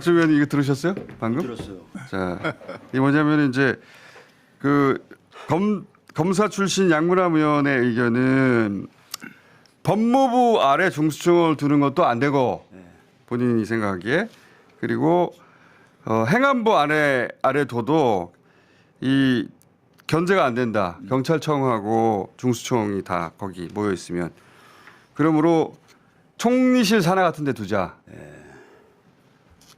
박 의원님 이거 들으셨어요? 방금? 들었어요. 자, 이게 뭐냐면 이제 그 검사 출신 양문남 의원의 의견은 법무부 아래 중수청을 두는 것도 안 되고 본인이 생각하기에 그리고 행안부 아래 둬도 이 견제가 안 된다. 경찰청하고 중수청이 다 거기 모여 있으면 그러므로 총리실 산하 같은 데 두자.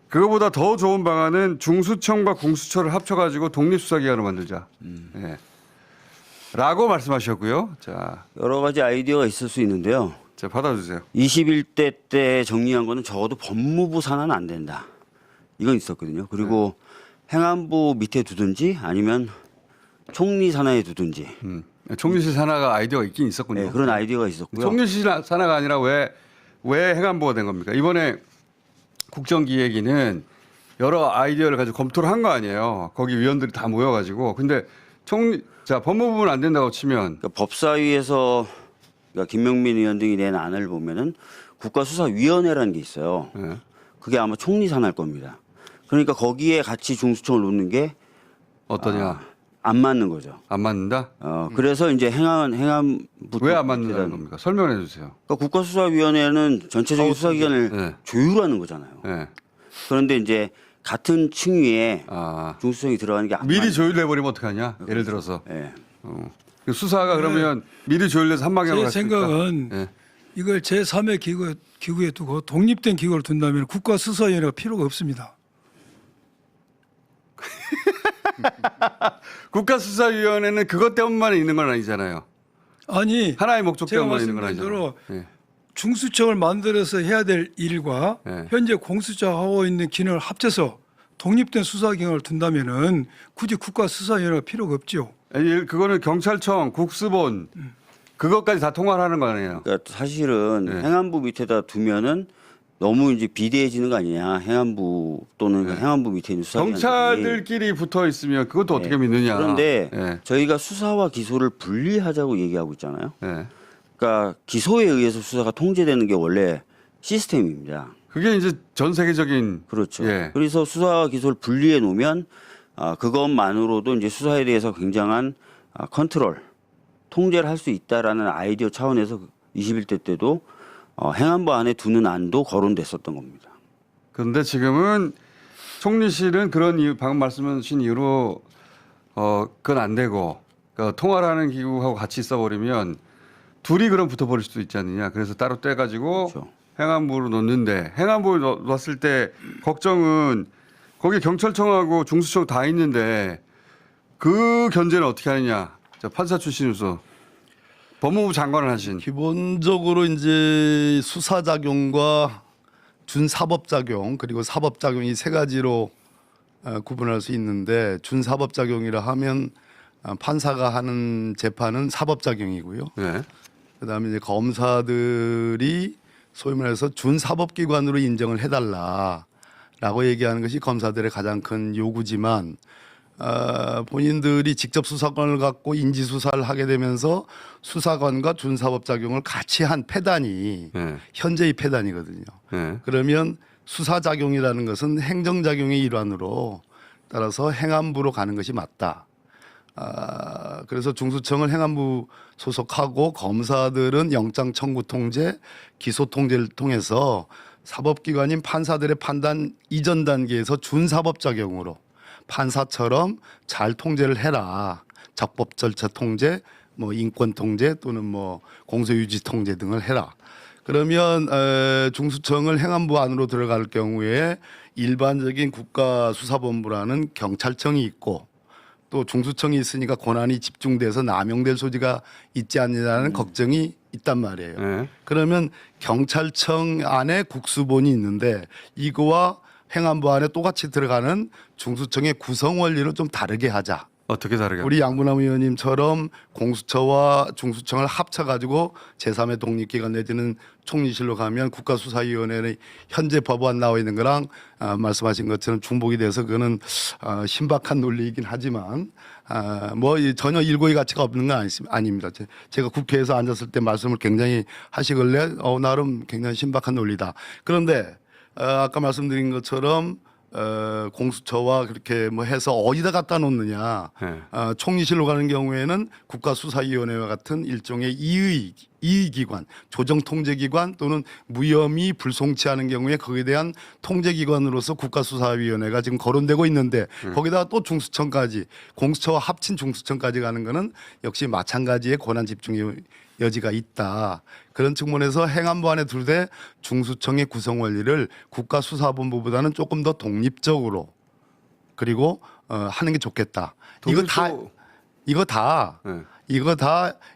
그거보다 더 좋은 방안은 중수청과 공수처를 합쳐가지고 독립수사기관을 만들자. 예. 라고 말씀하셨고요. 자, 여러 가지 아이디어가 있을 수 있는데요. 자 받아주세요. 21대 때 정리한 거는 적어도 법무부 산하는 안 된다. 이건 있었거든요. 그리고 행안부 밑에 두든지 아니면 총리 산하에 두든지 총리실 산하가 아이디어가 있긴 있었군요. 네, 그런 아이디어가 있었고요. 총리실 산하가 아니라 왜 행안부가 된 겁니까? 이번에 국정기획위는 여러 아이디어를 가지고 검토를 한 거 아니에요. 거기 위원들이 다 모여가지고. 근데 법무부는 안 된다고 치면 그러니까 법사위에서 그러니까 김명민 의원 등이 낸 안을 보면은 국가수사위원회라는 게 있어요. 예. 그게 아마 총리 산하일 겁니다. 그러니까 거기에 같이 중수청을 놓는 게 어떠냐? 안 맞는 거죠. 안 맞는다? 그래서 이제 행안부 왜 안 맞는다는 겁니까? 설명해 주세요. 그러니까 국가수사위원회는 전체적인 수사기관을 네. 조율하는 거잖아요. 예. 그런데 이제 같은 층위에 아, 중수청이 들어가는 게 안 미리 맞는 조율해버리면 어떡하냐? 예를 들어서. 예. 그 수사가 그러면 미리 조율해서 한 방향으로 제 갈수 있다. 생각은 예. 이걸 제3의 기구에 두고 독립된 기구를 둔다면 국가수사위원회가 필요가 없습니다. 국가수사위원회는 그것 때문만 있는 건 아니잖아요. 아니 하나의 목적 제가 때문만 있는 건 말씀드린 아니잖아요. 대로 예. 중수청을 만들어서 해야 될 일과 네. 현재 공수처가 하고 있는 기능을 합쳐서 독립된 수사기관을 둔다면은 굳이 국가수사위원회가 필요가 없죠. 아니, 그거는 경찰청, 국수본 그것까지 다 통화를 하는 거 아니에요. 그러니까 사실은 네. 행안부 밑에다 두면은 너무 이제 비대해지는 거 아니냐. 행안부 또는 행안부 밑에 있는 수사기관. 경찰들끼리 붙어 있으면 그것도 어떻게 믿느냐. 그런데 예. 저희가 수사와 기소를 분리하자고 얘기하고 있잖아요. 예. 그러니까 기소에 의해서 수사가 통제되는 게 원래 시스템입니다. 그게 이제 전 세계적인 그렇죠. 예. 그래서 수사와 기소를 분리해 놓으면 그것만으로도 이제 수사에 대해서 굉장한 컨트롤, 통제를 할 수 있다라는 아이디어 차원에서 21대 때도 행안부 안에 두는 안도 거론됐었던 겁니다. 그런데 지금은 총리실은 그런 이유, 방금 말씀하신 이유로 그건 안 되고 그러니까 통화를 하는 기구하고 같이 있어버리면 둘이 그럼 붙어버릴 수도 있지 않느냐. 그래서 따로 떼가지고 그렇죠. 행안부로 놓는데 행안부에 놨을 때 걱정은 거기 경찰청하고 중수청 다 있는데 그 견제는 어떻게 하느냐. 자, 판사 출신으로서 법무부 장관을 하신 기본적으로 이제 수사작용과 준사법작용 그리고 사법작용 이 세 가지로 구분할 수 있는데 준사법작용이라 하면 판사가 하는 재판은 사법작용이고요. 네. 그다음에 이제 검사들이 소위 말해서 준사법기관으로 인정을 해달라라고 얘기하는 것이 검사들의 가장 큰 요구지만 본인들이 직접 수사권을 갖고 인지수사를 하게 되면서 수사관과 준사법작용을 같이 한 패단이 네. 현재의 패단이거든요. 네. 그러면 수사작용이라는 것은 행정작용의 일환으로 따라서 행안부로 가는 것이 맞다. 그래서 중수청을 행안부 소속하고 검사들은 영장 청구 통제, 기소 통제를 통해서 사법기관인 판사들의 판단 이전 단계에서 준사법작용으로 판사처럼 잘 통제를 해라. 적법 절차 통제, 뭐 인권 통제 또는 뭐 공소유지 통제 등을 해라. 그러면 중수청을 행안부 안으로 들어갈 경우에 일반적인 국가수사본부라는 경찰청이 있고 또 중수청이 있으니까 권한이 집중돼서 남용될 소지가 있지 않느냐는 걱정이 있단 말이에요. 네. 그러면 경찰청 안에 국수본이 있는데 이거와 행안부 안에 똑같이 들어가는 중수청의 구성 원리를 좀 다르게 하자. 어떻게 다르게? 우리 양문남 의원님처럼 공수처와 중수청을 합쳐가지고 제3의 독립기관 내지는 총리실로 가면 국가수사위원회의 현재 법안 나와 있는 거랑 말씀하신 것처럼 중복이 돼서 그거는 신박한 논리이긴 하지만 뭐 전혀 일고의 가치가 없는 건 아닙니다. 제가 국회에서 앉았을 때 말씀을 굉장히 하시길래 나름 굉장히 신박한 논리다. 그런데 아까 말씀드린 것처럼 공수처와 그렇게 뭐 해서 어디다 갖다 놓느냐. 네. 총리실로 가는 경우에는 국가수사위원회와 같은 일종의 이의기관, 조정통제기관 또는 무혐의 불송치하는 경우에 거기에 대한 통제기관으로서 국가수사위원회가 지금 거론되고 있는데 거기다가 또 중수청까지 공수처와 합친 중수청까지 가는 거는 역시 마찬가지의 권한 집중의 여지가 있다. 그런 측면에서 행안부 안에 둘 때 중수청의 구성 원리를 국가수사본부보다는 조금 더 독립적으로 그리고 하는 게 좋겠다. 이거 다 네.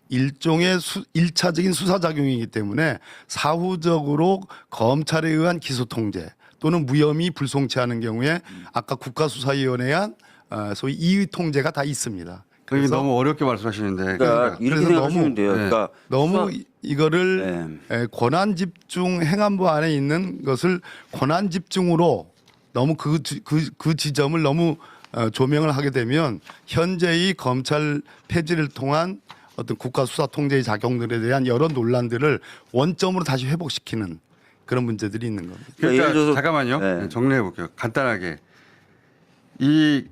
일종의 일차적인 수사작용이기 때문에 사후적으로 검찰에 의한 기소통제 또는 무혐의 불송치하는 경우에 아까 국가수사위원회에 소위 이의통제가 다 있습니다. 그게 그래서 너무 어렵게 말씀하시는데 그러니까 이렇게 그래서 생각하시면 너무- 돼요. 네. 그러니까 너무 수사- 이거를 권한 집중 행안부 안에 있는 것을 권한 집중으로 너무 그 지점을 너무 조명을 하게 되면 현재의 검찰 폐지를 통한 어떤 국가 수사 통제의 작용들에 대한 여러 논란들을 원점으로 다시 회복시키는 그런 문제들이 있는 겁니다. 그러니까 예를 들어서- 잠깐만요. 네. 정리해 볼게요. 간단하게 이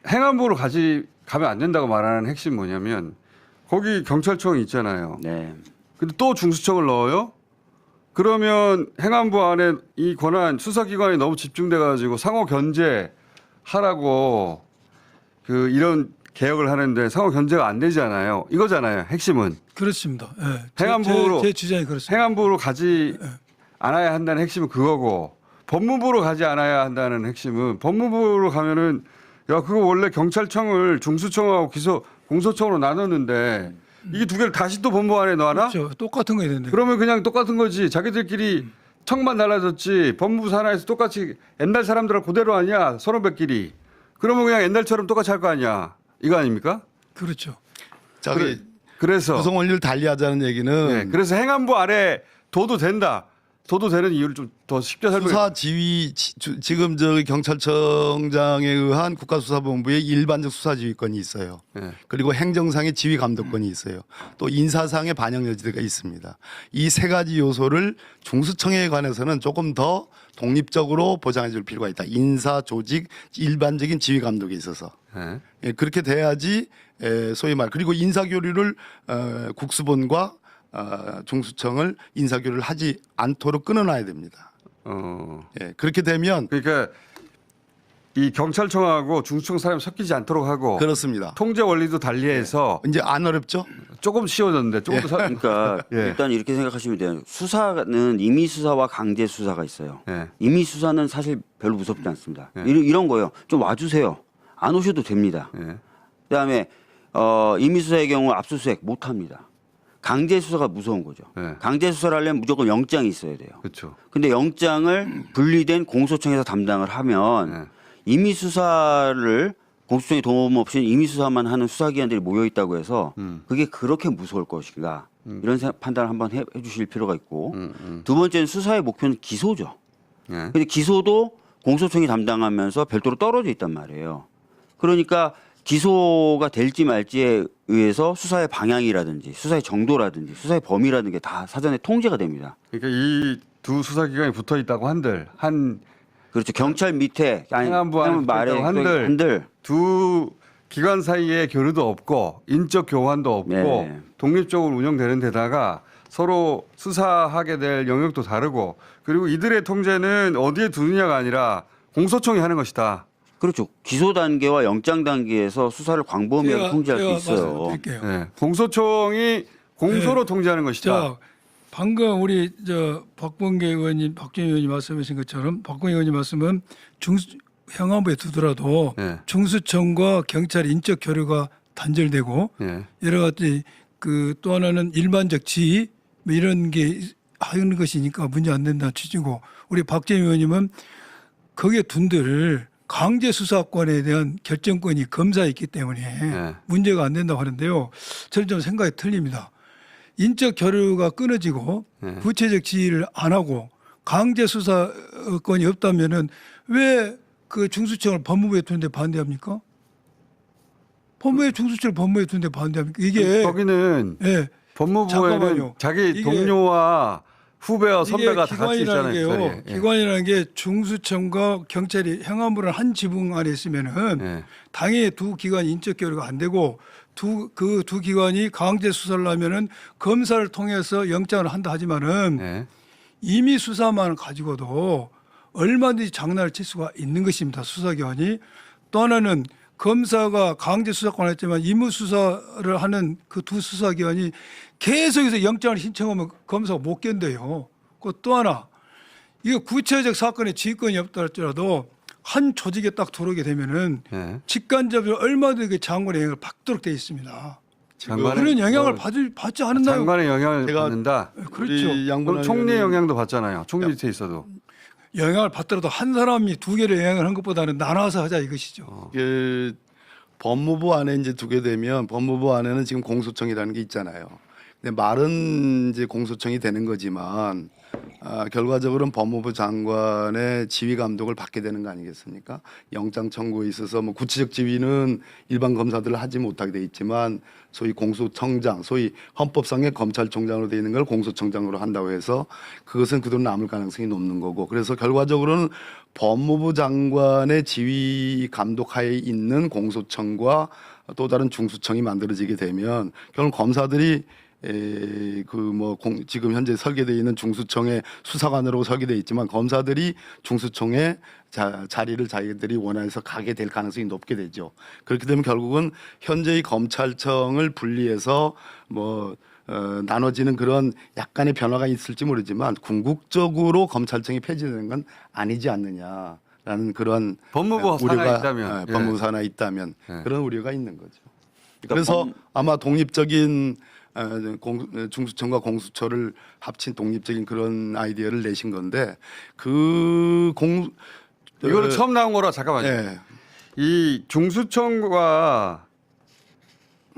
행안부로 가면 안 된다고 말하는 핵심 뭐냐면 거기 경찰청이 있잖아요. 네. 근데 또 중수청을 넣어요? 그러면 행안부 안에 이 권한 수사기관이 너무 집중돼 가지고 상호 견제하라고 이런 개혁을 하는데 상호 견제가 안 되잖아요. 이거잖아요. 핵심은 그렇습니다. 예. 행안부로- 제 주장이 그렇습니다. 행안부로 가지 않아야 한다는 핵심은 그거고 법무부로 가지 않아야 한다는 핵심은 법무부로 가면은 야 그거 원래 경찰청을 중수청하고 공소청으로 나눴는데 이게 두 개를 다시 또 법무 안에 놔라? 그렇죠. 똑같은 거 해야 되는데. 그러면 그냥 똑같은 거지. 자기들끼리 청만 달라졌지. 법무부 산하에서 똑같이 옛날 사람들하고 그대로 아니야. 선후배끼리. 그러면 그냥 옛날처럼 똑같이 할 거 아니야. 이거 아닙니까? 그렇죠. 저기 그래서 구성 원리를 달리하자는 얘기는 네, 그래서 행안부 아래 둬도 된다. 둬도 되는 이유를 좀 더 쉽게 설명해. 수사 지휘 지금 저기 경찰청장에 의한 국가수사본부의 일반적 수사 지휘권이 있어요. 네. 그리고 행정상의 지휘 감독권이 있어요. 또 인사상의 반영 여지가 있습니다. 이 세 가지 요소를 중수청에 관해서는 조금 더 독립적으로 보장해 줄 필요가 있다. 인사, 조직, 일반적인 지휘 감독에 있어서. 네. 예, 그렇게 돼야지 소위 말 그리고 인사교류를 국수본과 중수청을 인사교류를 하지 않도록 끊어놔야 됩니다. 예, 그렇게 되면 그러니까 이 경찰청하고 중수청 사람이 섞이지 않도록 하고 그렇습니다. 통제 원리도 달리해서 이제 안 어렵죠? 조금 쉬워졌는데 조금 더 그러니까 예. 일단 이렇게 생각하시면 돼요. 수사는 임의 수사와 강제 수사가 있어요. 예. 임의 수사는 사실 별로 무섭지 않습니다. 예. 이런 거예요. 좀 와주세요. 안 오셔도 됩니다. 예. 그다음에 임의 수사의 경우 압수수색 못 합니다. 강제 수사가 무서운 거죠. 네. 강제 수사를 하려면 무조건 영장이 있어야 돼요. 그렇죠. 근데 영장을 분리된 공소청에서 담당을 하면 네. 임의 수사를 공소청의 도움 없이 임의 수사만 하는 수사기관들이 모여 있다고 해서 그게 그렇게 무서울 것인가 이런 판단을 한번 해 주실 필요가 있고 두 번째는 수사의 목표는 기소죠. 예. 근데 기소도 공소청이 담당하면서 별도로 떨어져 있단 말이에요. 그러니까 기소가 될지 말지에 의해서 수사의 방향이라든지 수사의 정도라든지 수사의 범위라든지 게 다 사전에 통제가 됩니다. 그러니까 이 두 수사기관이 붙어 있다고 한들 그렇죠. 경찰 밑에 행안부 안에 말에 붙어 있다고 한들 두 기관 사이에 교류도 없고 인적 교환도 없고 네. 독립적으로 운영되는 데다가 서로 수사하게 될 영역도 다르고 그리고 이들의 통제는 어디에 두느냐가 아니라 공소청이 하는 것이다. 그렇죠. 기소 단계와 영장 단계에서 수사를 광범위하게 통제할 수 있어요. 말씀드릴게요. 네. 공소청이 공소로 통제하는 것이다. 자, 방금 우리 박범계 의원님, 박준희 의원님 말씀하신 것처럼 박범계 의원님 말씀은 행안부에 두더라도 네. 중수청과 경찰 인적 교류가 단절되고 네. 여러 가지 또 하나는 일반적 지위 뭐 이런 게 하는 것이니까 문제 안 된다는 취지고 우리 박재민 의원님은 거기에 둔들 강제 수사권에 대한 결정권이 검사에 있기 때문에 네. 문제가 안 된다고 하는데요. 저는 좀 생각이 틀립니다. 인적 교류가 끊어지고 네. 구체적 지휘를 안 하고 강제 수사권이 없다면은 왜 그 중수청을 법무부에 두는데 반대합니까? 법무부에 중수청을 법무부에 두는데 반대합니까? 이게 거기는 예. 법무부에는 잠깐만요. 자기 이게- 동료와 후배와 선배가 다 같이 기관이라는 있잖아요. 그 게요. 자리에. 예. 기관이라는 게 중수청과 경찰이 행안부를 한 지붕 안에 있으면은 예. 당연히 두 기관이 인적 교류가 안 되고 그 두 기관이 강제 수사를 하면은 검사를 통해서 영장을 한다 하지만은 예. 이미 수사만 가지고도 얼마든지 장난을 칠 수가 있는 것입니다. 수사기관이. 또 하나는 검사가 강제 수사권을 했지만 임무 수사를 하는 그 두 수사기관이 계속해서 영장을 신청하면 검사가 못 견뎌요. 또 하나, 이거 구체적 사건에 지휘권이 없다 할지라도 한 조직에 딱 들어오게 되면은 예. 직간접으로 얼마든지 그 장관의 영향을 받도록 되어 있습니다. 장관의- 그런 영향을 뭐 받지 않는다요. 장관의 영향을 제가- 받는다. 그렇죠. 우리 양분한 그럼 총리의 의원님, 영향도 받잖아요. 총리 밑에 있어도. 영향을 받더라도 한 사람이 두 개를 영향을 한 것보다는 나눠서 하자 이것이죠. 그 법무부 안에 이제 두게 되면 법무부 안에는 지금 공수청이라는 게 있잖아요. 근데 말은 이제 공수청이 되는 거지만 결과적으로는 법무부 장관의 지휘 감독을 받게 되는 거 아니겠습니까? 영장 청구에 있어서 뭐 구체적 지휘는 일반 검사들을 하지 못하게 돼 있지만 소위 공수청장, 소위 헌법상의 검찰총장으로 돼 있는 걸 공수청장으로 한다고 해서 그것은 그대로 남을 가능성이 높는 거고 그래서 결과적으로는 법무부 장관의 지휘 감독하에 있는 공수청과 또 다른 중수청이 만들어지게 되면 결국 검사들이 지금 현재 설계되어 있는 중수청의 수사관으로 설계되어 있지만 검사들이 중수청의 자리를 자기들이 원해서 가게 될 가능성이 높게 되죠. 그렇게 되면 결국은 현재의 검찰청을 분리해서 나눠지는 그런 약간의 변화가 있을지 모르지만 궁극적으로 검찰청이 폐지되는 건 아니지 않느냐라는 그런 법무부 산하에 있다면. 예. 법무부 산하에 있다면 예. 그런 우려가 있는 거죠. 그러니까 그래서 아마 독립적인 중수청과 공수처를 합친 독립적인 그런 아이디어를 내신 건데 이거는 처음 나온 거라 잠깐만요. 예. 이 중수청과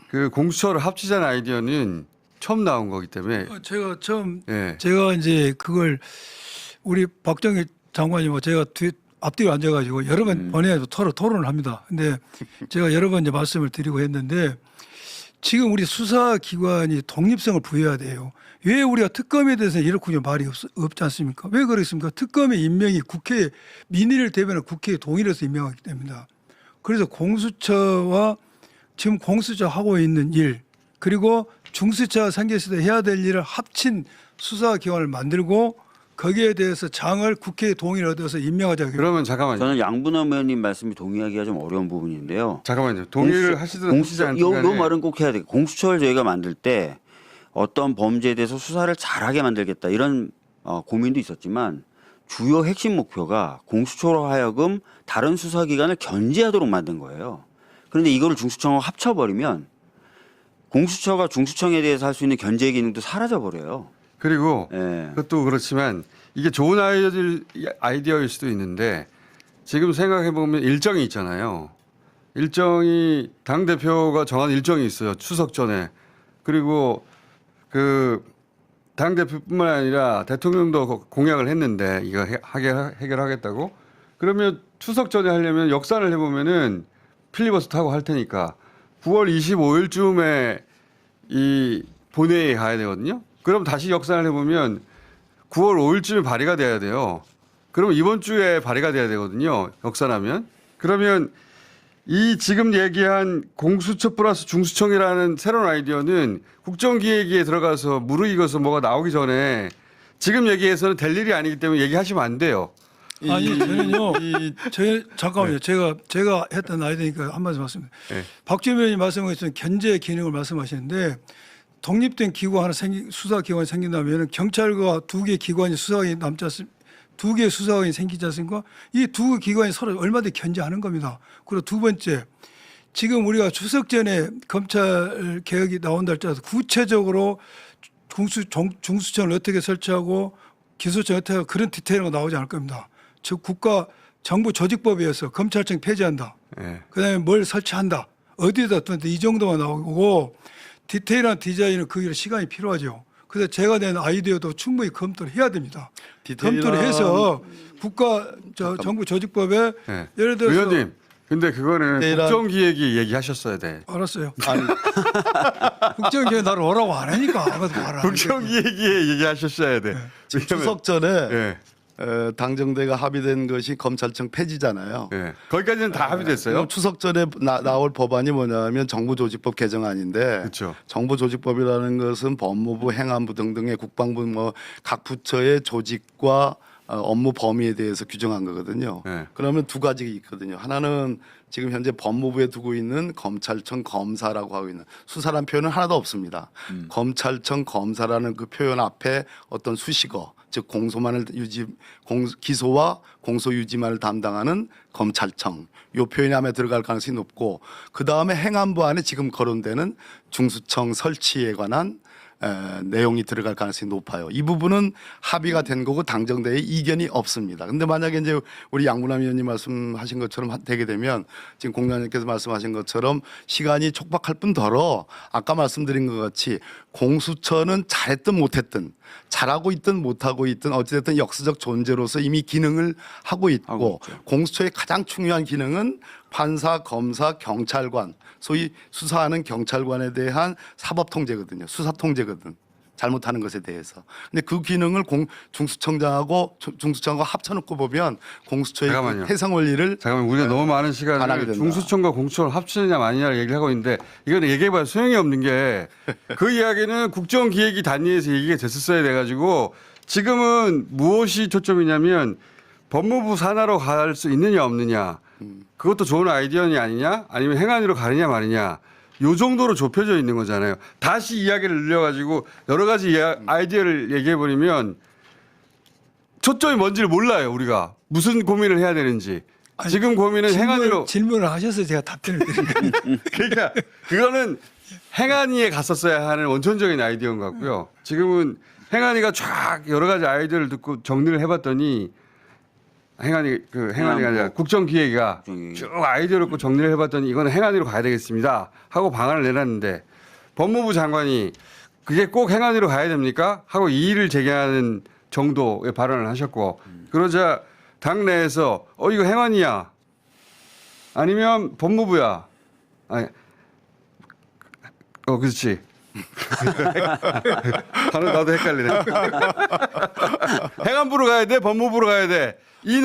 그 공수처를 합치자는 아이디어는 처음 나온 거기 때문에 제가 처음 예. 제가 이제 그걸 우리 박정희 장관이 제가 앞뒤로 앉아가지고 여러 번 번외에서 토론을 합니다. 근데 제가 여러 번 이제 말씀을 드리고 했는데 지금 우리 수사기관이 독립성을 부여해야 돼요. 왜 우리가 특검에 대해서는 이렇게 말이 없지 않습니까? 왜 그렇습니까? 특검의 임명이 국회 민의를 대변한 국회의 동의를 해서 임명하기 때문입니다. 그래서 공수처와 지금 공수처 하고 있는 일 그리고 중수처가 생겼을 때 해야 될 일을 합친 수사기관을 만들고 거기에 대해서 장을 국회의 동의를 얻어서 임명하자. 그러면 잠깐만요. 저는 양분남 의원님 말씀이 동의하기가 좀 어려운 부분인데요. 잠깐만요. 동의를 하시든 하시지 않든 간에 요 말은 꼭 해야 돼요. 공수처를 저희가 만들 때 어떤 범죄에 대해서 수사를 잘하게 만들겠다 이런 고민도 있었지만 주요 핵심 목표가 공수처로 하여금 다른 수사기관을 견제하도록 만든 거예요. 그런데 이거를 중수청하고 합쳐버리면 공수처가 중수청에 대해서 할 수 있는 견제 기능도 사라져버려요. 그리고 예. 그것도 그렇지만 이게 좋은 아이디어일 수도 있는데 지금 생각해 보면 일정이 있잖아요. 일정이 당 대표가 정한 일정이 있어요. 추석 전에. 그리고 그 당 대표뿐만 아니라 대통령도 공약을 했는데 이거 해결하겠다고. 그러면 추석 전에 하려면 역산을 해보면은 필리버스터 하고 할 테니까 9월 25일쯤에 이 본회의에 가야 되거든요. 그럼 다시 역산을 해보면 9월 5일쯤에 발의가 돼야 돼요. 그러면 이번 주에 발의가 돼야 되거든요. 역산하면. 그러면 이 지금 얘기한 공수처 플러스 중수청이라는 새로운 아이디어는 국정기획위에 들어가서 무르익어서 뭐가 나오기 전에 지금 얘기해서는 될 일이 아니기 때문에 얘기하시면 안 돼요. 아니 저는요. 잠깐만요. 제가 했던 아이디어니까 한 말씀 하겠습니다. 네. 박주민 의원님 말씀하신 견제 기능을 말씀하시는데 독립된 기구 하나 수사기관이 생긴다면 경찰과 두 개 기관이 수사관이 남지 않습니까? 두 개의 수사관이 생기지 않습니까? 이 두 기관이 서로 얼마든지 견제하는 겁니다. 그리고 두 번째, 지금 우리가 추석 전에 검찰 개혁이 나온다 할지라도 구체적으로 중수청을 어떻게 설치하고 기소청 어떻게 하고 그런 디테일은 나오지 않을 겁니다. 즉 국가 정부 조직법에 의해서 검찰청 폐지한다. 네. 그다음에 뭘 설치한다. 어디에다 둔다. 이 정도만 나오고 디테일한 디자인은 그 시간이 필요하죠. 그래서 제가 낸 아이디어도 충분히 검토를 해야 됩니다. 검토를 해서 국가 정부 조직법에 네. 예를 들어서 의원님 근데 그거는 내란- 국정기획이 얘기하셨어야 돼. 알았어요. 아니 국정기획 나를 오라고 안 하니까 아무도 말 안 해. 국정기획이 얘기하셨어야 돼. 지금 왜냐면- 추석 전에 예, 당정대가 합의된 것이 검찰청 폐지잖아요. 예. 거기까지는 다 합의됐어요. 그럼 추석 전에 나올 법안이 뭐냐면 정부조직법 개정안인데 그렇죠. 정부조직법이라는 것은 법무부, 행안부 등등의 국방부 뭐 각 부처의 조직과 업무 범위에 대해서 규정한 거거든요. 네. 그러면 두 가지가 있거든요. 하나는 지금 현재 법무부에 두고 있는 검찰청 검사라고 하고 있는 수사란 표현은 하나도 없습니다. 검찰청 검사라는 그 표현 앞에 어떤 수식어 즉 공소만을 기소와 공소 유지만을 담당하는 검찰청 요 표현이 안에 들어갈 가능성이 높고 그 다음에 행안부 안에 지금 거론되는 중수청 설치에 관한 내용이 들어갈 가능성이 높아요. 이 부분은 합의가 된 거고 당정대에 이견이 없습니다. 근데 만약에 이제 우리 양분남 의원님 말씀하신 것처럼 되게 되면 지금 공장님께서 말씀하신 것처럼 시간이 촉박할 뿐더러 아까 말씀드린 것 같이 공수처는 잘했든 못했든 잘하고 있든 못하고 있든 어찌됐든 역사적 존재로서 이미 기능을 하고 있고 공수처의 가장 중요한 기능은 판사, 검사, 경찰관 소위 수사하는 경찰관에 대한 사법 통제거든요. 수사 통제거든. 잘못하는 것에 대해서. 근데 그 기능을 중수청장하고 합쳐놓고 보면 공수처의 잠깐만요. 그 해상 원리를 잠깐만 우리가 너무 많은 반하게 시간을 된다. 중수청과 공수처를 합치느냐 마느냐를 얘기를 하고 있는데 이거는 얘기해봐야 소용이 없는 게 그 이야기는 국정기획위 단위에서 얘기가 됐었어야 돼가지고 지금은 무엇이 초점이냐면 법무부 산하로 갈 수 있느냐 없느냐 그것도 좋은 아이디어니 아니냐 아니면 행안위로 가느냐 마느냐 요 정도로 좁혀져 있는 거잖아요. 다시 이야기를 늘려가지고 여러 가지 아이디어를 얘기해버리면 초점이 뭔지를 몰라요. 우리가 무슨 고민을 해야 되는지. 지금 고민은 행안위로. 질문을 하셔서 제가 답변을 드린 겁니다. 그러니까 그거는 행안위에 갔었어야 하는 원천적인 아이디어인 것 같고요. 지금은 행안위가 쫙 여러 가지 아이디어를 듣고 정리를 해봤더니 행안위가 아니라 국정기획위가 쭉 아이디어를 듣고 정리를 해봤더니 이거는 행안위로 가야 되겠습니다 하고 방안을 내놨는데 법무부 장관이 그게 꼭 행안위로 가야 됩니까 하고 이의를 제기하는 정도의 발언을 하셨고 그러자 당내에서 이거 행안위야 아니면 법무부야 아니 그렇지. 나도 헷갈리네. 행안부로 가야 돼, 법무부로 가야 돼. 이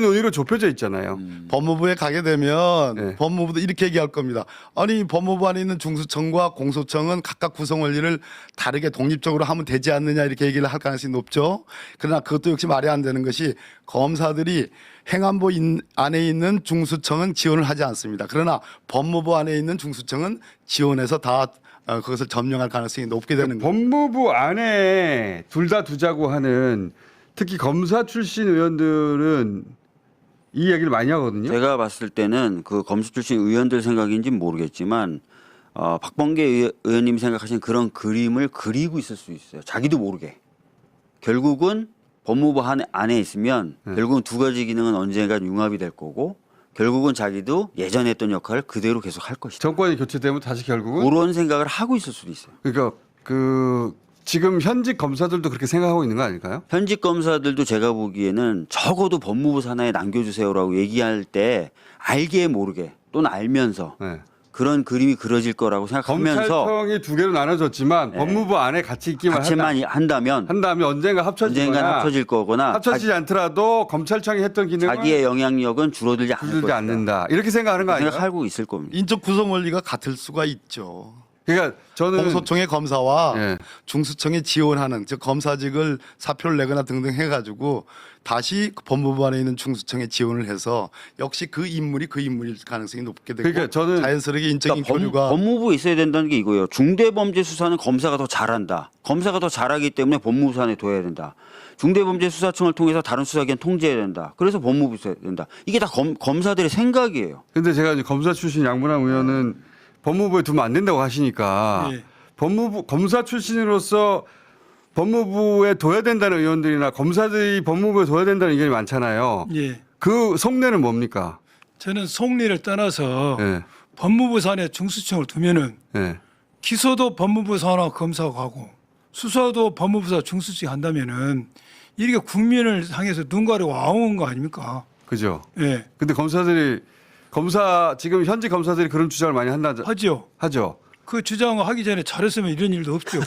논의로 좁혀져 있잖아요. 법무부에 가게 되면 네. 법무부도 이렇게 얘기할 겁니다. 아니 법무부 안에 있는 중수청과 공소청은 각각 구성 원리를 다르게 독립적으로 하면 되지 않느냐 이렇게 얘기를 할 가능성이 높죠. 그러나 그것도 역시 말이 안 되는 것이 검사들이 행안부 안에 있는 중수청은 지원을 하지 않습니다. 그러나 법무부 안에 있는 중수청은 지원해서 다 그것을 점령할 가능성이 높게 되는 거예요. 법무부 안에 둘 다 두자고 하는 특히 검사 출신 의원들은 이 얘기를 많이 하거든요. 제가 봤을 때는 그 검수 출신 의원들 생각인지는 모르겠지만 박범계 의원님이 생각하시는 그런 그림을 그리고 있을 수 있어요. 자기도 모르게. 결국은 법무부 안에 있으면 결국은 두 가지 기능은 언젠가 융합이 될 거고 결국은 자기도 예전에 했던 역할을 그대로 계속 할 것이다. 정권이 교체되면 다시 결국은 그런 생각을 하고 있을 수도 있어요. 그러니까 지금 현직 검사들도 그렇게 생각하고 있는 거 아닐까요? 현직 검사들도 제가 보기에는 적어도 법무부 산하에 남겨주세요라고 얘기할 때 알게 모르게 또는 알면서 네. 그런 그림이 그려질 거라고 생각하면서 검찰청이 두 개로 나눠졌지만 법무부 안에 같이 있기만 같이만 한다면 한다면 언젠가 합쳐지거나 언젠간 합쳐질 거거나 합쳐지지 않더라도 검찰청이 했던 기능은 자기의 영향력은 줄어들지 않을 줄지 것이다. 않는다. 이렇게 생각하는 거 아니에요? 생각하고 있을 겁니다. 인적 구성 원리가 같을 수가 있죠. 그러니까 저는 공소청의 검사와 예. 중수청에 지원하는 즉 검사직을 사표를 내거나 등등 해가지고 다시 법무부 안에 있는 중수청에 지원을 해서 역시 그 인물일 가능성이 높게 되고 그러니까 저는 자연스럽게 인적인 그러니까 교류가 법무부에 있어야 된다는 게 이거예요. 중대범죄 수사는 검사가 더 잘한다. 검사가 더 잘하기 때문에 법무부 산에 둬야 된다. 중대범죄 수사청을 통해서 다른 수사기관 통제해야 된다. 그래서 법무부 있어야 된다. 이게 다 검사들의 생각이에요. 근데 제가 이제 검사 출신 양분남 의원은 법무부에 두면 안 된다고 하시니까 예. 검사 출신으로서 법무부에 둬야 된다는 의원들이나 검사들이 법무부에 둬야 된다는 의견이 많잖아요. 예. 그 속내는 뭡니까? 저는 속리를 떠나서 예. 법무부 산에 중수청을 두면은 예. 기소도 법무부 산하 검사가 하고 수사도 법무부 사 중수청이 한다면은 이렇게 국민을 향해서 눈 가리고 아웅한 거 아닙니까? 그죠. 예. 근데 검사들이 검사 지금 현직 검사들이 그런 주장을 많이 하죠. 하죠. 그 주장을 하기 전에 잘했으면 이런 일도 없죠.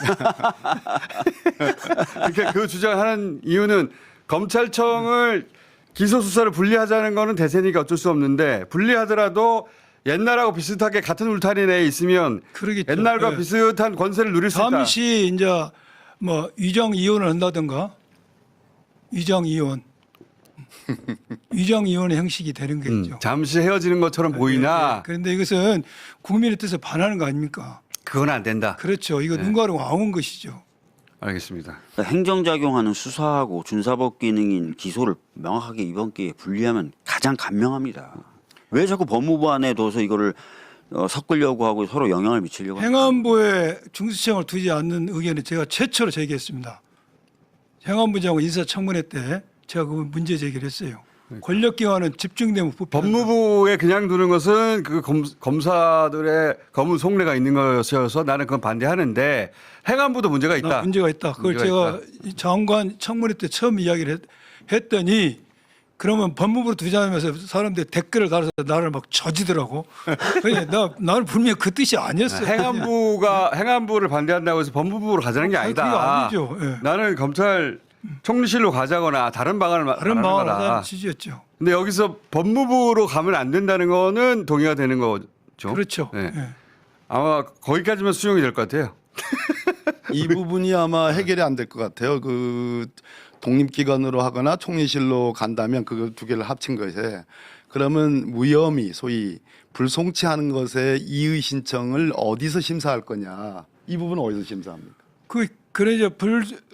그러니까 그 주장하는 이유는 검찰청을 기소 수사를 분리하자는 거는 대세니까 어쩔 수 없는데 있더라도 옛날하고 비슷하게 같은 울타리 내에 있으면 그러겠죠. 옛날과 예. 비슷한 권세를 누릴 수 있다. 잠시 이제 뭐 위장 이혼을 한다든가 위장 이혼 위장 이혼의 형식이 되는 거죠. 잠시 헤어지는 것처럼 보이나 그런데 이것은 국민의 뜻에 반하는 거 아닙니까? 그건 안 된다. 그렇죠. 이거 눈 가리고 아웅 것이죠. 알겠습니다. 그러니까 행정작용하는 수사하고 준사법 기능인 기소를 명확하게 이번 기회에 분리하면 가장 간명합니다. 왜 자꾸 법무부 안에 둬서 이거를 섞으려고 하고 서로 영향을 미치려고 합니까? 행안부에 중수청을 두지 않는 의견을 제가 최초로 제기했습니다. 행안부 장관 인사청문회 때 제가 그 문제 제기를 했어요. 권력기관은 집중되면 부패한다. 법무부에 그냥 두는 것은 그 검사들의 검은 속내가 있는 것이어서 나는 그건 반대하는데 행안부도 문제가 있다. 문제가 있다. 그걸 문제가 제가 이 장관 청문회 때 처음 이야기를 했더니 그러면 법무부로 두자면서 사람들이 댓글을 달아서 나를 막 저지더라고. 그러니까 나는 분명히 그 뜻이 아니었어요. 행안부를 반대한다고 해서 법무부로 가자는 게 아니다. 그게 아니죠. 예. 나는 검찰 총리실로 가자거나 다른 방안을 다른 말하는 방안을 거다. 하자는 취지였죠. 근데 여기서 법무부로 가면 안 된다는 거는 동의가 되는 거죠. 그렇죠. 네. 예. 아마 거기까지만 수용이 될 것 같아요. 이 부분이 아마 해결이 안 될 것 같아요. 그 독립기관으로 하거나 총리실로 간다면 그 두 개를 합친 것에 그러면 무혐의 소위 불송치하는 것에 이의 신청을 어디서 심사할 거냐 이 부분은 어디서 심사합니까? 그래 이제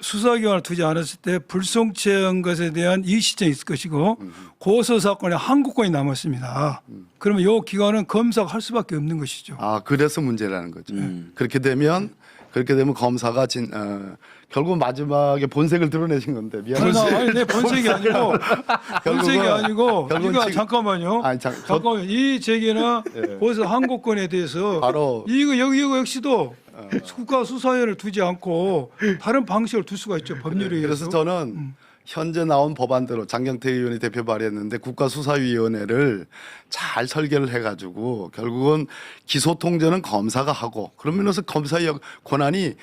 수사기관을 두지 않았을 때 불송치한 것에 대한 이의신청이 있을 것이고 고소 사건에 한 건이 남았습니다. 그러면 이 기관은 검사가 할 수밖에 없는 것이죠. 아 그래서 문제라는 거죠. 그렇게 되면 검사가 결국 마지막에 본색을 드러내신 건데 미안합니다. 아니 내 본색이 아니고 본색이 아니고 결국은 이거 지금- 잠깐만요. 아니, 잠깐만 이 제기나 고소 항고권에 대해서 바로 이거 역시도 국가수사위원을 두지 않고 다른 방식을 둘 수가 있죠. 법률에 의해서. 그래서 저는 현재 나온 법안대로 장경태 의원이 대표 발의했는데 국가수사위원회를 잘 설계를 해가지고 결국은 기소통제는 검사가 하고 그런 면에서 검사의 권한이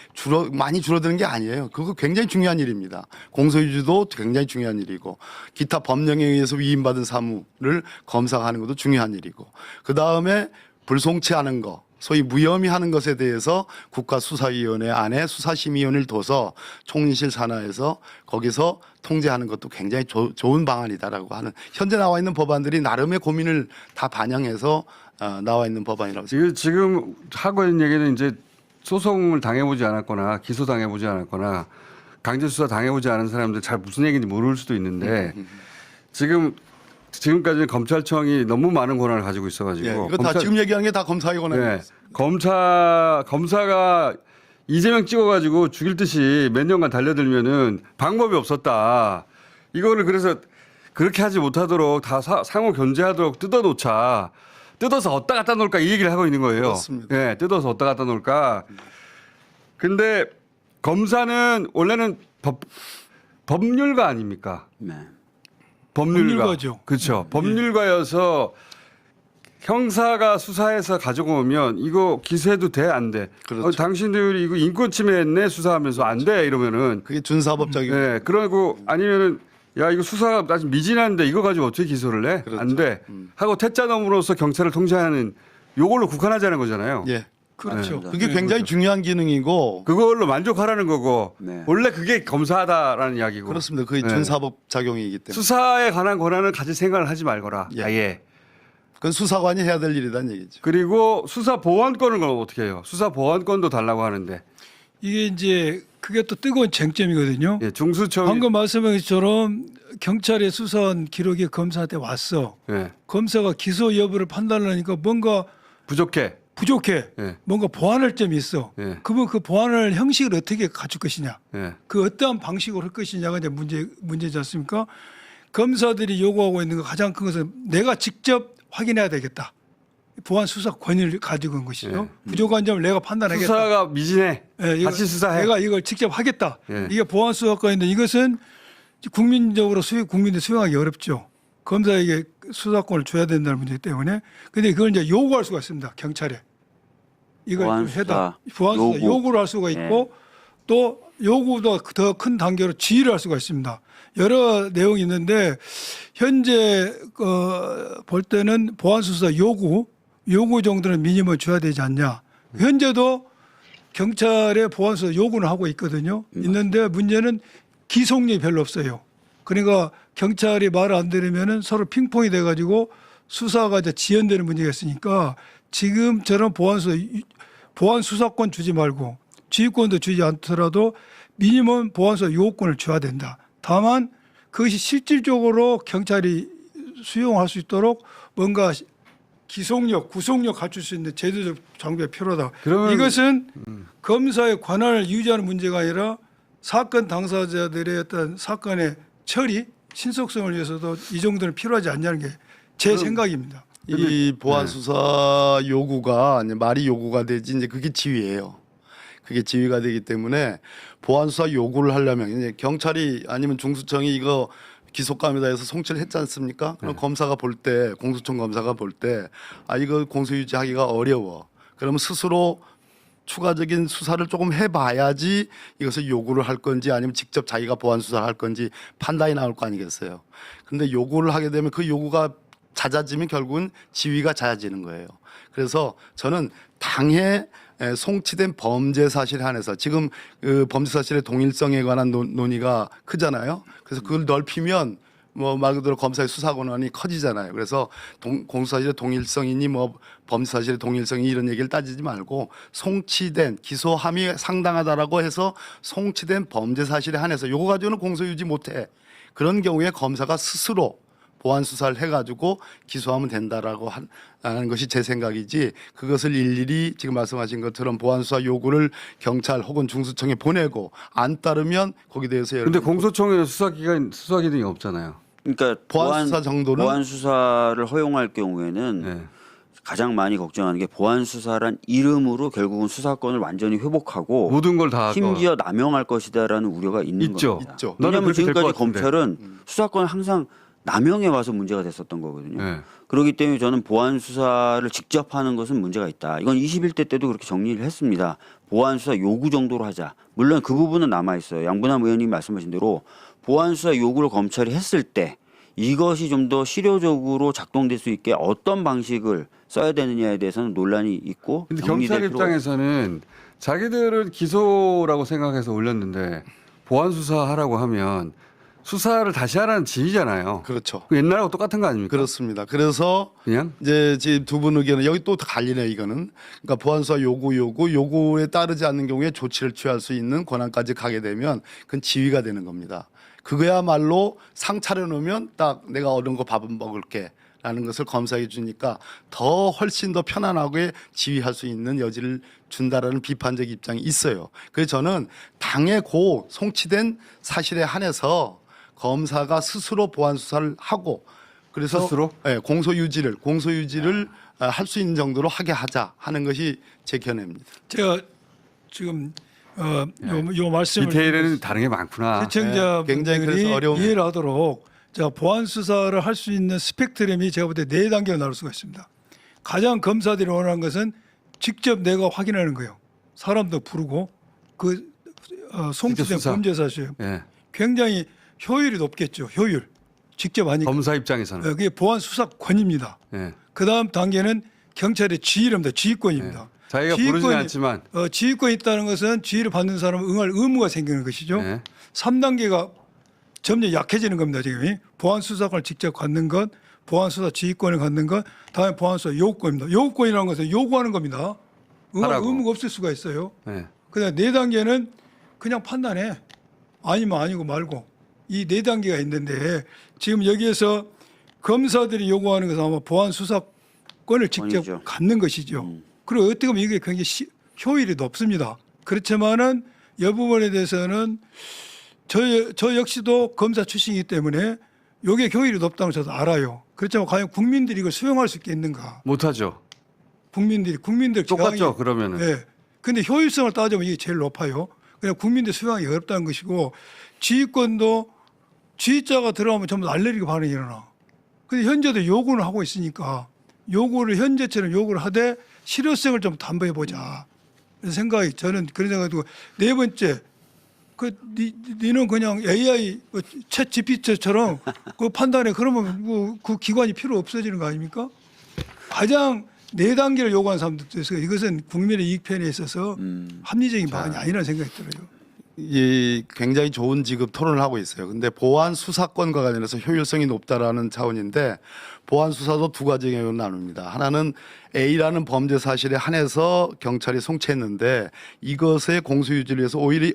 많이 줄어드는 게 아니에요. 그거 굉장히 중요한 일입니다. 공소유지도 굉장히 중요한 일이고 기타 법령에 의해서 위임받은 사무를 검사가 하는 것도 중요한 일이고 그 다음에 불송치하는 거 소위 무혐의 하는 것에 대해서 국가수사위원회 안에 수사심의위원회를 둬서 총리실 산하에서 거기서 통제하는 것도 굉장히 좋은 방안이다라고 하는 현재 나와 있는 법안들이 나름의 고민을 다 반영해서 나와 있는 법안이라고 생각합니다. 지금 하고 있는 얘기는 이제 소송을 당해보지 않았거나 기소 당해보지 않았거나 강제수사 당해보지 않은 사람들 잘 무슨 얘기인지 모를 수도 있는데 지금까지는 검찰청이 너무 많은 권한을 가지고 있어가지고 예, 이거 다 지금 얘기하는 게 다 검사의 권한입니다. 네. 검사가 이재명 찍어가지고 죽일 듯이 몇 년간 달려들면은 방법이 없었다. 이거를 그래서 그렇게 하지 못하도록 다 상호 견제하도록 뜯어놓자. 뜯어서 어디다 갖다 놓을까 이 얘기를 하고 있는 거예요. 그렇습니다. 네, 뜯어서 어디다 갖다 놓을까. 근데 검사는 원래는 법률가 아닙니까? 네. 법률가죠. 그렇죠. 법률가여서 형사가 수사해서 가지고 오면 이거 기소해도 돼? 안 돼? 그렇죠. 당신들이 이거 인권 침해했네 수사하면서 안 돼? 이러면은 그게 준사법적이고 네, 그러고 아니면은 야 이거 수사가 아직 미진한데 이거 가지고 어떻게 기소를 해? 그렇죠. 안 돼. 하고 퇴짜놈으로서 경찰을 통제하는 요걸로 국한하자는 거잖아요. 예. 그렇죠. 그게 굉장히 중요한 기능이고 그걸로 만족하라는 거고 네. 원래 그게 검사다라는 이야기고 그렇습니다. 그게 네. 준사법 작용이기 때문에 수사에 관한 권한을 가질 생각을 하지 말거라. 예. 아예. 그건 수사관이 해야 될 일이란 얘기죠. 그리고 수사 보완권은 그럼 어떻게 해요? 수사 보완권도 달라고 하는데 이게 이제 그게 또 뜨거운 쟁점이거든요. 예, 중수청 방금 말씀하신 것처럼 경찰의 수사한 기록이 검사한테 왔어. 예, 검사가 기소 여부를 판단하니까 뭔가 부족해. 부족해. 예. 뭔가 보완할 점이 있어. 예. 그러면 그 보완을 형식을 어떻게 갖출 것이냐. 예. 그 어떠한 방식으로 할 것이냐가 이제 문제지 않습니까? 검사들이 요구하고 있는 거 가장 큰 것은 내가 직접 확인해야 되겠다. 보안 수사 권위를 가지고 있는 것이죠. 부족한 점을 내가 판단하겠다. 수사가 미진해. 예, 이거 같이 수사해. 내가 이걸 직접 하겠다. 예. 이게 보안 수사권인데 이것은 국민적으로 국민들 수용하기 어렵죠. 검사에게 수사권을 줘야 된다는 문제이기 때문에 근데 그걸 이제 요구할 수가 있습니다. 경찰에. 이걸 좀 해다. 보안수사 요구를 할 수가 있고 또 요구보다 더 큰 단계로 지휘를 할 수가 있습니다. 여러 내용이 있는데 현재 볼 때는 보안수사 요구 정도는 미니멈 줘야 되지 않냐. 현재도 경찰의 보안수사 요구는 하고 있거든요. 있는데 문제는 기속력이 별로 없어요. 그러니까 경찰이 말을 안 들으면은 서로 핑퐁이 돼가지고 수사가 이제 지연되는 문제가 있으니까 지금처럼 보안수사권 주지 말고 지휘권도 주지 않더라도 미니멈 보안수사 요구권을 줘야 된다. 다만 그것이 실질적으로 경찰이 수용할 수 있도록 뭔가 기속력, 구속력 갖출 수 있는 제도적 장비가 필요하다. 그러면 이것은 검사의 권한을 유지하는 문제가 아니라 사건 당사자들의 어떤 사건의 처리, 신속성을 위해서도 이 정도는 필요하지 않냐는 게 제 생각입니다. 이 보안 수사 요구가 이제 말이 요구가 되지 이제 그게 지휘예요. 그게 지휘가 되기 때문에 보안 수사 요구를 하려면 이제 경찰이 아니면 중수청이 이거 기소감이다 해서 송치를 했지 않습니까? 그럼 검사가 볼 때, 공수처 검사가 볼 때, 아, 이거 공소유지하기가 어려워. 그러면 스스로 추가적인 수사를 조금 해봐야지 이것을 요구를 할 건지 아니면 직접 자기가 보안 수사를 할 건지 판단이 나올 거 아니겠어요. 근데 요구를 하게 되면 그 요구가 잦아지면 결국은 지위가 잦아지는 거예요. 그래서 저는 당해 송치된 범죄 사실에 한해서 지금 그 범죄 사실의 동일성에 관한 논의가 크잖아요. 그래서 그걸 넓히면 뭐 말 그대로 검사의 수사 권한이 커지잖아요. 그래서 공소사실의 동일성이니 뭐 범죄 사실의 동일성이 이런 얘기를 따지지 말고 송치된 기소함이 상당하다라고 해서 송치된 범죄 사실에 한해서 요거 가지고는 공소유지 못해. 그런 경우에 검사가 스스로 보안 수사를 해가지고 기소하면 된다라고 하는 것이 제 생각이지 그것을 일일이 지금 말씀하신 것처럼 보안 수사 요구를 경찰 혹은 중수청에 보내고 안 따르면 거기에 대해서 근데 공소청에는 수사 기능이 없잖아요. 그러니까 보안 수사 정도는 보안 수사를 허용할 경우에는 네. 가장 많이 걱정하는 게 보안 수사란 이름으로 결국은 수사권을 완전히 회복하고 모든 걸 다 심지어 남용할 것이다라는 우려가 있는 있죠. 겁니다. 있죠. 나는 왜냐하면 그렇게 될것 지금까지 같은데. 검찰은 수사권을 항상 남용해 와서 문제가 됐었던 거거든요. 네. 그렇기 때문에 저는 보안 수사를 직접 하는 것은 문제가 있다. 이건 21대 때도 그렇게 정리를 했습니다. 보안 수사 요구 정도로 하자. 물론 그 부분은 남아 있어요. 양분남 의원님이 말씀하신 대로 보안 수사 요구를 검찰이 했을 때 이것이 좀 더 실효적으로 작동될 수 있게 어떤 방식을 써야 되느냐에 대해서는 논란이 있고. 근데 정리될 경찰 필요가 입장에서는 자기들은 기소라고 생각해서 올렸는데 보안 수사하라고 하면 수사를 다시 하라는 지휘잖아요. 그렇죠. 옛날하고 똑같은 거 아닙니까? 그렇습니다. 그래서 그냥 이제 지금 두 분 의견은 여기 또 갈리네 이거는. 그러니까 보안수사 요구에 따르지 않는 경우에 조치를 취할 수 있는 권한까지 가게 되면 그건 지휘가 되는 겁니다. 그거야말로 상 차려놓으면 딱 내가 얻은 거 밥은 먹을게 라는 것을 검사해 주니까 더 훨씬 더 편안하게 지휘할 수 있는 여지를 준다라는 비판적 입장이 있어요. 그래서 저는 당의 송치된 사실에 한해서 검사가 스스로 보안 수사를 하고 그래서 스스로? 네, 공소유지를 할 수 있는 정도로 하게 하자 하는 것이 제 견해입니다. 제가 지금 요 말씀을 디테일에는 다른 게 많구나. 시청자분들이 굉장히 그래서 어려운 이해를 하도록 자 보안 수사를 할 수 있는 스펙트럼이 제가 볼 때 4단계로 나눌 수가 있습니다. 가장 검사들이 원하는 것은 직접 내가 확인하는 거예요. 사람도 부르고 그 송치된 직접 수사. 범죄 사실 예. 굉장히 효율이 높겠죠. 효율 직접 하니까 검사 입장에서는. 그게 보안 수사권입니다. 예. 그 다음 단계는 경찰의 지휘랍니다. 지휘권입니다. 자기가 부르진 않지만 지휘권이 있다는 것은 지휘를 받는 사람은 응할 의무가 생기는 것이죠. 네. 3단계가 점점 약해지는 겁니다. 지금 보안 수사권을 직접 갖는 것, 보안 수사 지휘권을 갖는 것, 다음에 보안 수사 요구권입니다. 요구권이라는 것은 요구하는 겁니다. 응할 하라고. 의무가 없을 수가 있어요. 예. 그다음 4단계는 그냥 판단해. 아니면 아니고 말고 이 4단계가 있는데 지금 여기에서 검사들이 요구하는 것은 아마 보안 수사권을 직접 권이죠. 갖는 것이죠. 그리고 어떻게 보면 이게 굉장히 효율이 높습니다. 그렇지만은 이 부분에 대해서는 저 역시도 검사 출신이기 때문에 이게 효율이 높다는 걸 저도 알아요. 그렇지만 과연 국민들이 이걸 수용할 수 있겠는가? 못하죠. 국민들 똑같죠. 그러면은. 네. 근데 효율성을 따지면 이게 제일 높아요. 그냥 국민들 수용하기 어렵다는 것이고 지휘권도 지휘자가 들어가면 전부 날래리고 반응이 일어나. 근데 현재도 요구는 하고 있으니까 요구를 현재처럼 요구를 하되 실효성을 좀 담보해 보자. 그런 생각이 저는 그런 생각이고 네 번째 니는 그냥 AI 챗 GPT처럼 그 판단해 그러면 그 기관이 필요 없어지는 거 아닙니까? 가장 네 단계를 요구하는 사람들도 있어요. 이것은 국민의 이익 편에 있어서 합리적인 방안이 아니라는 생각이 들어요. 이 굉장히 좋은 지금 토론을 하고 있어요. 근데 보안 수사권과 관련해서 효율성이 높다라는 차원인데 보안 수사도 두 가지로 나눕니다. 하나는 A라는 범죄 사실에 한해서 경찰이 송치했는데 이것의 공소 유지를 위해서 오히려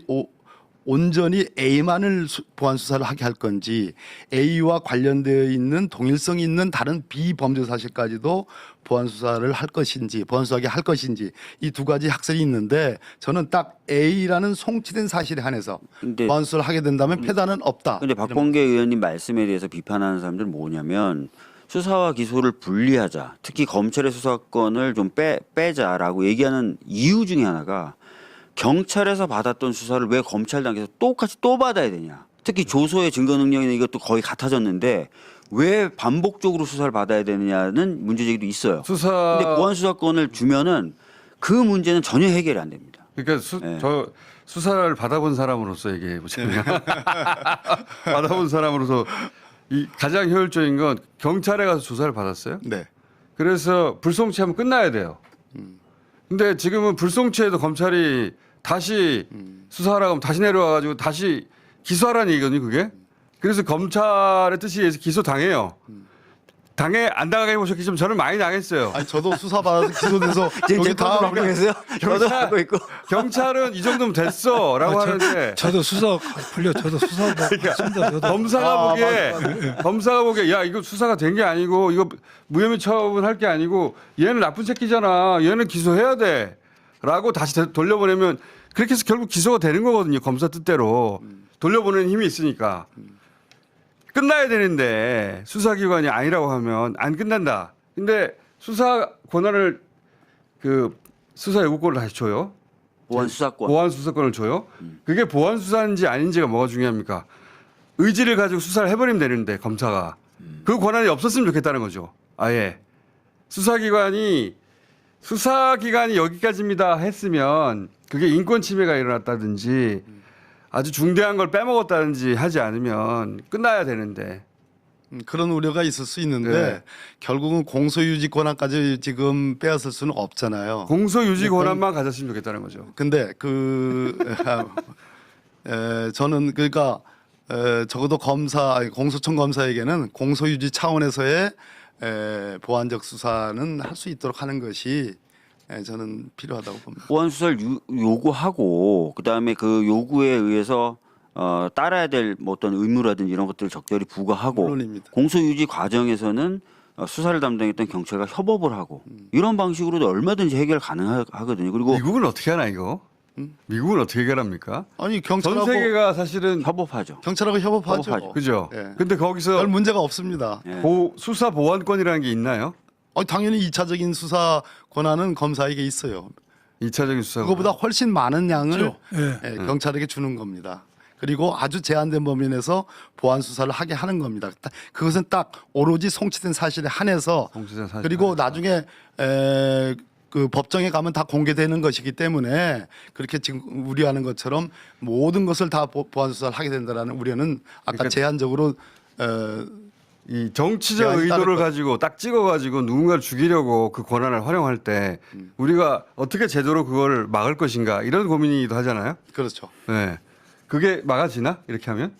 온전히 A만을 보안 수사를 하게 할 건지 A와 관련되어 있는 동일성 있는 다른 비범죄 사실까지도 보안 수사를 할 것인지 보안 수사하게 할 것인지 이 두 가지 학설이 있는데 저는 딱 A라는 송치된 사실에 한해서 근데 보안 수사를 하게 된다면 패단은 없다. 근데 박범계 의원님 말씀에 대해서 비판하는 사람들은 뭐냐면 수사와 기소를 분리하자. 특히 검찰의 수사권을 좀 빼자라고 얘기하는 이유 중에 하나가 경찰에서 받았던 수사를 왜 검찰 단계에서 똑같이 또 받아야 되냐. 특히 조소의 증거 능력이나 이것도 거의 같아졌는데 왜 반복적으로 수사를 받아야 되느냐는 문제제기도 있어요. 근데 보안 수사권을 주면은 그 문제는 전혀 해결이 안 됩니다. 그러니까 저 수사를 받아본 사람으로서 얘기해 보자면 받아본 사람으로서 이 가장 효율적인 건 경찰에 가서 조사를 받았어요. 네. 그래서 불송치하면 끝나야 돼요. 근데 지금은 불송치해도 검찰이 다시 수사하라고 하면 다시 내려와가지고 다시 기소하라는 얘기거든요, 그게. 그래서 검찰의 뜻에 의해서 기소당해요. 안 당하게 해보셨겠지만 저는 많이 당했어요. 아니 저도 수사 받아서 기소돼서 여기 다 받고 계세요? 저도 하고 있고. 경찰은 이 정도면 됐어라고 하는데 저도 수사 풀려 저도 수사 받습니다. 저도. 검사가 보기에 야 이거 수사가 된 게 아니고 이거 무혐의 처분할 게 아니고 얘는 나쁜 새끼잖아. 얘는 기소해야 돼라고 다시 돌려보내면 그렇게 해서 결국 기소가 되는 거거든요. 검사 뜻대로 돌려보내는 힘이 있으니까 끝나야 되는데 수사기관이 아니라고 하면 안 끝난다. 근데 수사 권한을 수사 요구권을 다시 줘요. 보안 수사권. 보안 수사권을 줘요. 그게 보안 수사인지 아닌지가 뭐가 중요합니까? 의지를 가지고 수사를 해버리면 되는데 검사가 그 권한이 없었으면 좋겠다는 거죠. 아예 수사기관이 여기까지입니다 했으면 그게 인권 침해가 일어났다든지 아주 중대한 걸 빼먹었다든지 하지 않으면 끝나야 되는데 그런 우려가 있을 수 있는데 네. 결국은 공소유지 권한까지 지금 빼앗을 수는 없잖아요. 공소 유지 권한만 가졌으면 좋겠다는 거죠. 근데 저는 그러니까 적어도 공소청 검사에게는 공소유지 차원에서의 보안적 수사는 할 수 있도록 하는 것이 저는 필요하다고 봅니다. 보안 수사를 요구하고 그다음에 그 요구에 의해서 따라야 될 뭐 어떤 의무라든지 이런 것들을 적절히 부과하고 물론입니다. 공소 유지 과정에서는 수사를 담당했던 경찰과 협업을 하고 이런 방식으로도 얼마든지 해결 가능하거든요. 그리고 미국은 어떻게 하나 이거? 미국은 어떻게 해결합니까? 아니 전 경찰하고 세계가 사실은 협업하죠. 경찰하고 협업하죠. 협업하죠. 그죠. 예. 근데 거기서 별 문제가 없습니다. 예. 수사 보완권이라는 게 있나요? 당연히 2차적인 수사 권한은 검사에게 있어요. 2차적인 수사. 그거보다 훨씬 많은 양을 예. 경찰에게 주는 겁니다. 그리고 아주 제한된 범위 내에서 보안 수사를 하게 하는 겁니다. 그것은 딱 오로지 송치된 사실에 한해서 송치된 사실에 그리고 한해서. 나중에 그 법정에 가면 다 공개되는 것이기 때문에 그렇게 지금 우려하는 것처럼 모든 것을 다 보안 수사를 하게 된다라는 우려는 아까 그러니까 제한적으로 이 정치적 제한이 의도를 따를 것. 가지고 딱 찍어가지고 누군가를 죽이려고 그 권한을 활용할 때 우리가 어떻게 제대로 그걸 막을 것인가 이런 고민이기도 하잖아요. 그렇죠. 네. 그게 막아지나 이렇게 하면?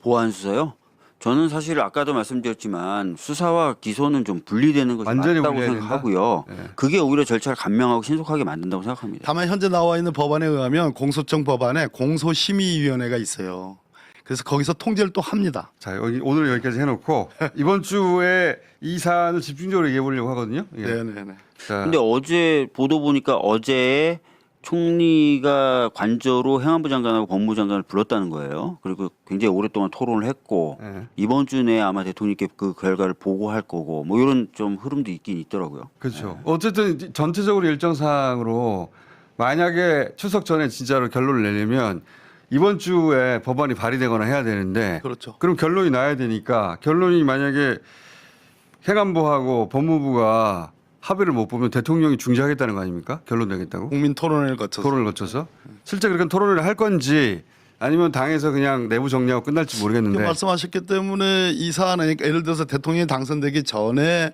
보안 수사요? 저는 사실 아까도 말씀드렸지만 수사와 기소는 좀 분리되는 것이 완전히 맞다고 분리해야 생각하고요. 된다? 네. 그게 오히려 절차를 간명하고 신속하게 만든다고 생각합니다. 다만 현재 나와 있는 법안에 의하면 공소청 법안에 공소심의위원회가 있어요. 그래서 거기서 통제를 또 합니다. 자, 오늘 여기까지 해놓고 이번 주에 이 사안을 집중적으로 얘기해 보려고 하거든요. 예. 네네네. 자, 근데 어제 보도 보니까 어제 총리가 관저로 행안부 장관하고 법무부 장관을 불렀다는 거예요. 그리고 굉장히 오랫동안 토론을 했고 예. 이번 주 내에 아마 대통령께 그 결과를 보고할 거고 뭐 이런 좀 흐름도 있긴 있더라고요. 그렇죠. 어쨌든 전체적으로 일정상으로 만약에 추석 전에 진짜로 결론을 내려면 이번 주에 법안이 발의되거나 해야 되는데 그렇죠. 그럼 결론이 나야 되니까 결론이 만약에 행안부하고 법무부가 합의를 못 보면 대통령이 중재하겠다는 거 아닙니까? 결론 내겠다고? 국민 토론회를 거쳐서 토론을 거쳐서 실제 그렇게 토론을 할 건지 아니면 당에서 그냥 내부 정리하고 끝날지 모르겠는데 말씀하셨기 때문에 이 사안은 예를 들어서 대통령이 당선되기 전에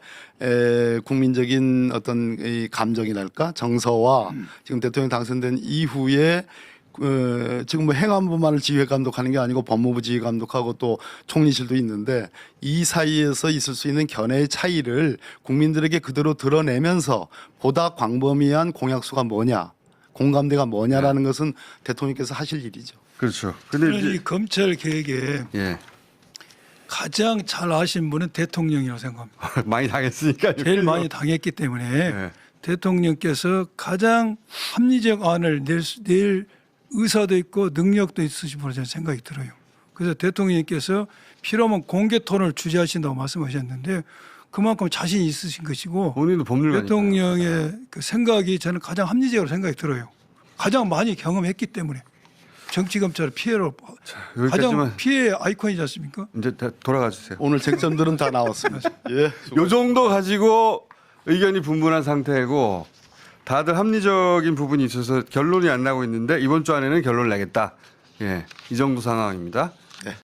국민적인 어떤 이 감정이랄까 정서와 지금 대통령이 당선된 이후에 지금 뭐 행안부만을 지휘 감독하는 게 아니고 법무부 지휘 감독하고 또 총리실도 있는데 이 사이에서 있을 수 있는 견해의 차이를 국민들에게 그대로 드러내면서 보다 광범위한 공약수가 뭐냐 공감대가 뭐냐라는 것은 대통령께서 하실 일이죠. 그렇죠. 근데 저는 이 이제 검찰 개혁에 예. 가장 잘 아신 분은 대통령이라고 생각합니다. 많이 당했으니까 제일 많이 당했기 때문에 예. 대통령께서 가장 합리적 안을 낼 의사도 있고 능력도 있으신 분으로 저는 생각이 들어요. 그래서 대통령께서 필요하면 공개 토론을 주재하신다고 말씀하셨는데 그만큼 자신이 있으신 것이고 본인도 법률가니까. 대통령의 그 생각이 저는 가장 합리적으로 생각이 들어요. 가장 많이 경험했기 때문에 정치검찰의 피해로 여기까지만 가장 피해 아이콘이지 않습니까? 이제 돌아가 주세요. 오늘 쟁점들은 다 나왔습니다. 예. 요 정도 가지고 의견이 분분한 상태고 다들 합리적인 부분이 있어서 결론이 안 나고 있는데 이번 주 안에는 결론을 내겠다. 예, 이 정도 상황입니다.